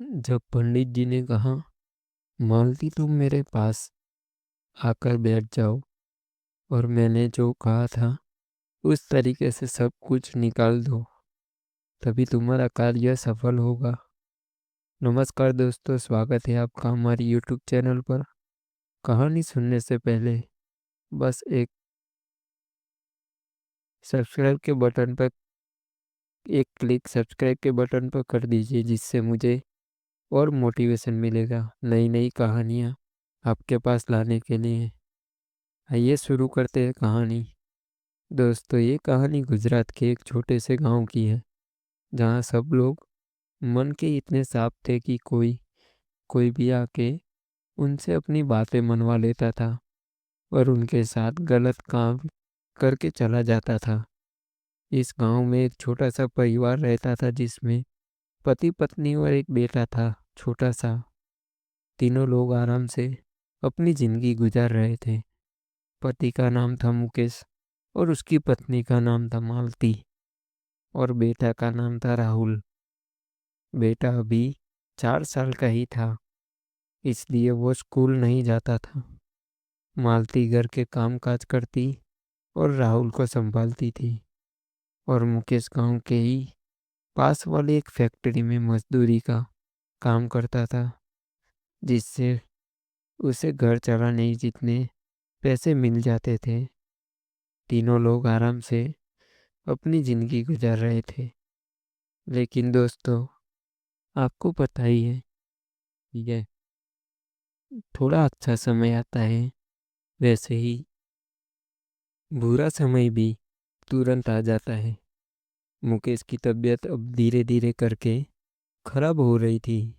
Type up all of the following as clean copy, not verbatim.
जब पंडित जी ने कहा, मालती तुम मेरे पास आकर बैठ जाओ और मैंने जो कहा था उस तरीके से सब कुछ निकाल दो, तभी तुम्हारा कार्य सफल होगा। नमस्कार दोस्तों, स्वागत है आपका हमारी यूट्यूब चैनल पर। कहानी सुनने से पहले बस एक सब्सक्राइब के बटन पर एक क्लिक सब्सक्राइब के बटन पर कर दीजिए, जिससे मुझे और मोटिवेशन मिलेगा नई नई कहानियाँ आपके पास लाने के लिए। आइए शुरू करते हैं कहानी। दोस्तों, ये कहानी गुजरात के एक छोटे से गांव की है, जहां सब लोग मन के इतने साफ थे कि कोई कोई भी आके उनसे अपनी बातें मनवा लेता था और उनके साथ गलत काम करके चला जाता था। इस गांव में एक छोटा सा परिवार रहता था, जिसमें पति पत्नी और एक बेटा था, छोटा सा। तीनों लोग आराम से अपनी जिंदगी गुजार रहे थे। पति का नाम था मुकेश और उसकी पत्नी का नाम था मालती और बेटा का नाम था राहुल। बेटा अभी 4 साल का ही था, इसलिए वो स्कूल नहीं जाता था। मालती घर के काम काज करती और राहुल को संभालती थी, और मुकेश गांव के ही पास वाली एक फैक्ट्री में मजदूरी का काम करता था, जिससे उसे घर चलाने जितने पैसे मिल जाते थे। तीनों लोग आराम से अपनी जिंदगी गुजार रहे थे। लेकिन दोस्तों, आपको पता ही है, ये थोड़ा अच्छा समय आता है, वैसे ही बुरा समय भी तुरंत आ जाता है। मुकेश की तबीयत अब धीरे धीरे करके खराब हो रही थी।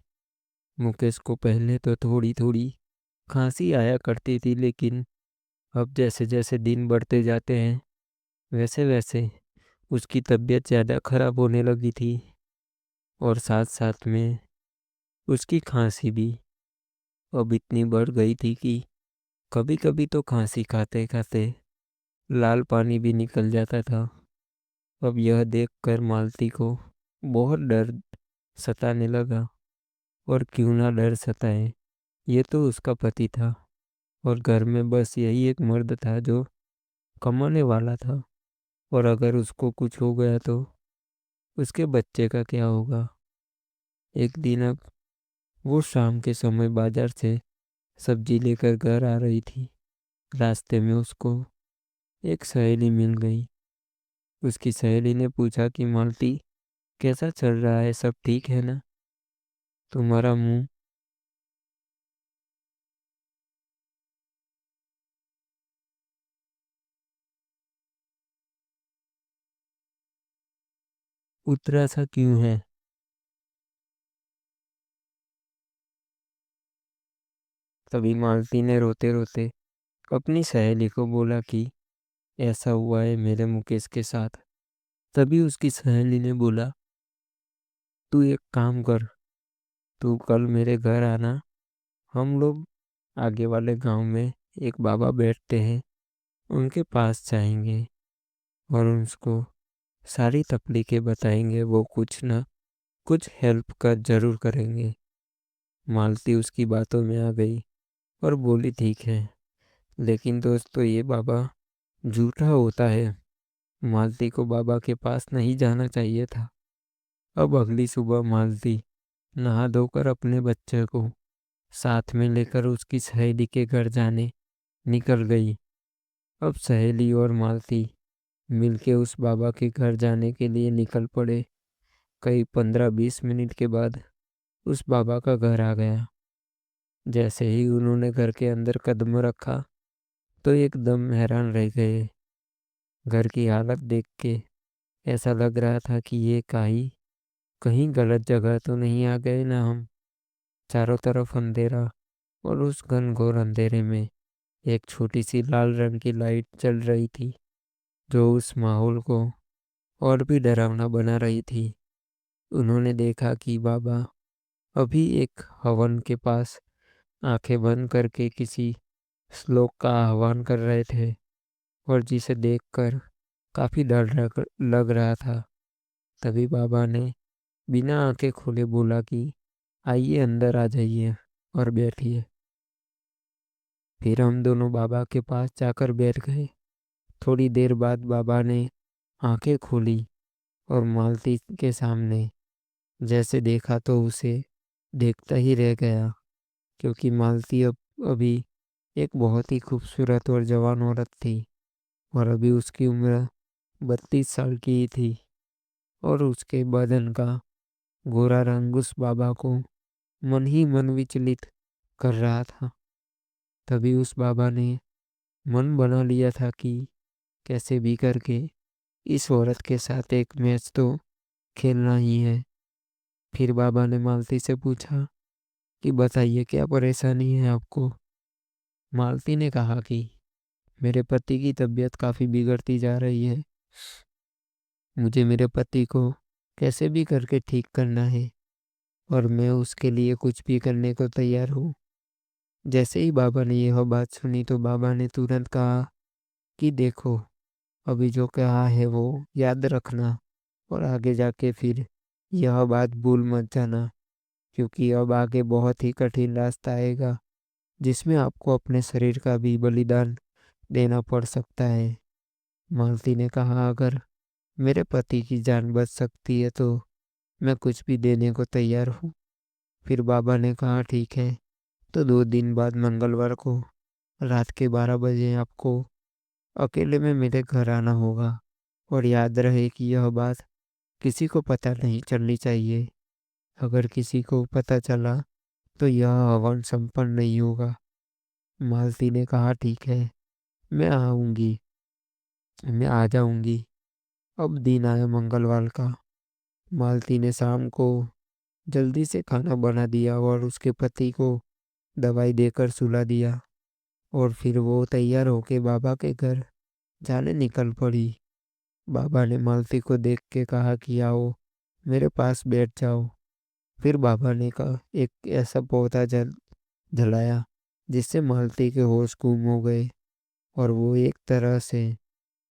मुकेश को पहले तो थोड़ी थोड़ी खांसी आया करती थी, लेकिन अब जैसे जैसे दिन बढ़ते जाते हैं वैसे वैसे उसकी तबीयत ज़्यादा खराब होने लगी थी, और साथ साथ में उसकी खांसी भी अब इतनी बढ़ गई थी कि कभी कभी तो खांसी खाते खाते लाल पानी भी निकल जाता था। अब यह देखकर मालती को बहुत डर सताने लगा। और क्यों ना डर सताए, ये तो उसका पति था, और घर में बस यही एक मर्द था जो कमाने वाला था। और अगर उसको कुछ हो गया तो उसके बच्चे का क्या होगा। एक दिन अब वो शाम के समय बाजार से सब्जी लेकर घर आ रही थी। रास्ते में उसको एक सहेली मिल गई। उसकी सहेली ने पूछा कि मालती, कैसा चल रहा है, सब ठीक है ना? तुम्हारा मुंह उतरा सा क्यों है? तभी मालती ने रोते रोते अपनी सहेली को बोला कि ऐसा हुआ है मेरे मुकेश के साथ। तभी उसकी सहेली ने बोला, तू एक काम कर, तू कल मेरे घर आना। हम लोग आगे वाले गांव में एक बाबा बैठते हैं, उनके पास जाएंगे और उनको सारी तकलीफें बताएंगे। वो कुछ ना कुछ हेल्प कर जरूर करेंगे। मालती उसकी बातों में आ गई और बोली, ठीक है, लेकिन दोस्तों ये बाबा झूठा होता है। मालती को बाबा के पास नहीं जाना चाहिए था। अब अगली सुबह मालती नहा धोकर अपने बच्चे को साथ में लेकर उसकी सहेली के घर जाने निकल गई। अब सहेली और मालती मिलके उस बाबा के घर जाने के लिए निकल पड़े। कई 15-20 मिनट के बाद उस बाबा का घर आ गया। जैसे ही उन्होंने घर के अंदर कदम रखा तो एकदम हैरान रह गए। घर की हालत देख के ऐसा लग रहा था कि ये कहीं गलत जगह तो नहीं आ गए ना हम। चारों तरफ अंधेरा, और उस घनघोर अंधेरे में एक छोटी सी लाल रंग की लाइट चल रही थी, जो उस माहौल को और भी डरावना बना रही थी। उन्होंने देखा कि बाबा अभी एक हवन के पास आंखें बंद करके किसी श्लोक का आह्वान कर रहे थे, और जिसे देखकर काफी डर लग रहा था। तभी बाबा ने बिना आंखें खोले बोला कि आइए अंदर आ जाइए और बैठिए। फिर हम दोनों बाबा के पास जाकर बैठ गए। थोड़ी देर बाद बाबा ने आंखें खोली और मालती के सामने जैसे देखा तो उसे देखता ही रह गया, क्योंकि मालती अब अभी एक बहुत ही खूबसूरत और जवान औरत थी, और अभी उसकी उम्र 32 साल की ही थी। और उसके बदन का गोरा रंग उस बाबा को मन ही मन विचलित कर रहा था। तभी उस बाबा ने मन बना लिया था कि कैसे भी करके इस औरत के साथ एक मैच तो खेलना ही है। फिर बाबा ने मालती से पूछा कि बताइए क्या परेशानी है आपको। मालती ने कहा कि मेरे पति की तबीयत काफ़ी बिगड़ती जा रही है। मुझे मेरे पति को कैसे भी करके ठीक करना है, और मैं उसके लिए कुछ भी करने को तैयार हूँ। जैसे ही बाबा ने यह बात सुनी तो बाबा ने तुरंत कहा कि देखो, अभी जो कहा है वो याद रखना, और आगे जाके फिर यह बात भूल मत जाना, क्योंकि अब आगे बहुत ही कठिन रास्ता आएगा जिसमें आपको अपने शरीर का भी बलिदान देना पड़ सकता है। मालती ने कहा अगर मेरे पति की जान बच सकती है तो मैं कुछ भी देने को तैयार हूँ। फिर बाबा ने कहा ठीक है, तो 2 दिन बाद मंगलवार को रात के 12 बजे आपको अकेले में मेरे घर आना होगा, और याद रहे कि यह बात किसी को पता नहीं चलनी चाहिए। अगर किसी को पता चला तो यह हवन संपन्न नहीं होगा। मालती ने कहा ठीक है, मैं आऊँगी, मैं आ जाऊँगी। अब दिन आया मंगलवार का। मालती ने शाम को जल्दी से खाना बना दिया और उसके पति को दवाई देकर सुला दिया, और फिर वो तैयार होके बाबा के घर जाने निकल पड़ी। बाबा ने मालती को देख के कहा कि आओ मेरे पास बैठ जाओ। फिर बाबा ने कहा एक ऐसा पौधा जलाया जिससे मालती के होश गुम हो गए, और वो एक तरह से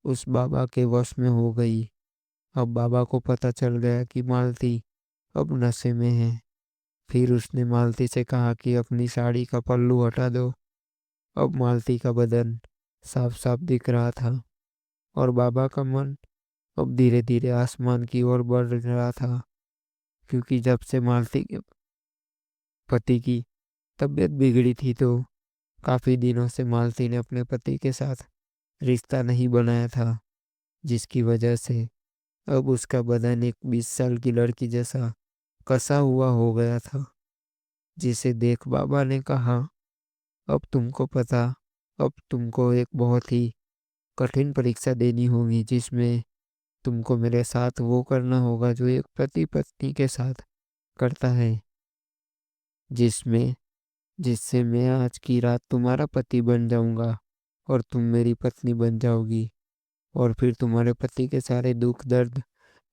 उस बाबा के वश में हो गई। अब बाबा को पता चल गया कि मालती अब नशे में है। फिर उसने मालती से कहा कि अपनी साड़ी का पल्लू हटा दो। अब मालती का बदन साफ साफ दिख रहा था, और बाबा का मन अब धीरे धीरे आसमान की ओर बढ़ रहा था, क्योंकि जब से मालती के पति की तबीयत बिगड़ी थी तो काफी दिनों से मालती ने अपने पति के साथ रिश्ता नहीं बनाया था, जिसकी वजह से अब उसका बदन एक 20 साल की लड़की जैसा कसा हुआ हो गया था। जिसे देख बाबा ने कहा अब तुमको एक बहुत ही कठिन परीक्षा देनी होगी, जिसमें तुमको मेरे साथ वो करना होगा जो एक पति पत्नी के साथ करता है, जिसमें जिससे मैं आज की रात तुम्हारा पति बन जाऊंगा और तुम मेरी पत्नी बन जाओगी, और फिर तुम्हारे पति के सारे दुख दर्द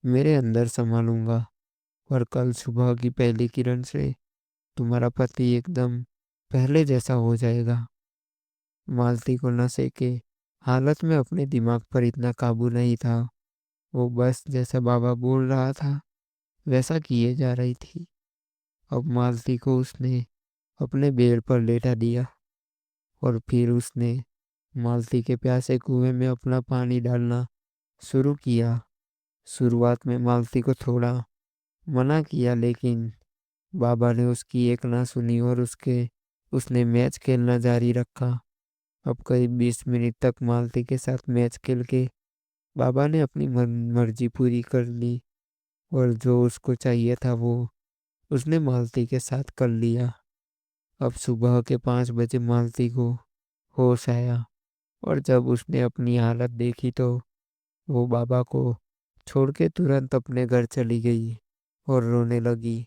मेरे अंदर संभालूंगा, और कल सुबह की पहली किरण से तुम्हारा पति एकदम पहले जैसा हो जाएगा। मालती को नशे के हालत में अपने दिमाग पर इतना काबू नहीं था। वो बस जैसा बाबा बोल रहा था वैसा किए जा रही थी। अब मालती को उसने अपने बेड पर लेटा दिया, और फिर उसने मालती के प्यासे कुएं में अपना पानी डालना शुरू किया। शुरुआत में मालती को थोड़ा मना किया, लेकिन बाबा ने उसकी एक ना सुनी और उसने मैच खेलना जारी रखा। अब करीब 20 मिनट तक मालती के साथ मैच खेल के बाबा ने अपनी मर्जी पूरी कर ली, और जो उसको चाहिए था वो उसने मालती के साथ कर लिया। अब सुबह के 5 बजे मालती को होश आया, और जब उसने अपनी हालत देखी तो वो बाबा को छोड़ के तुरंत अपने घर चली गई और रोने लगी।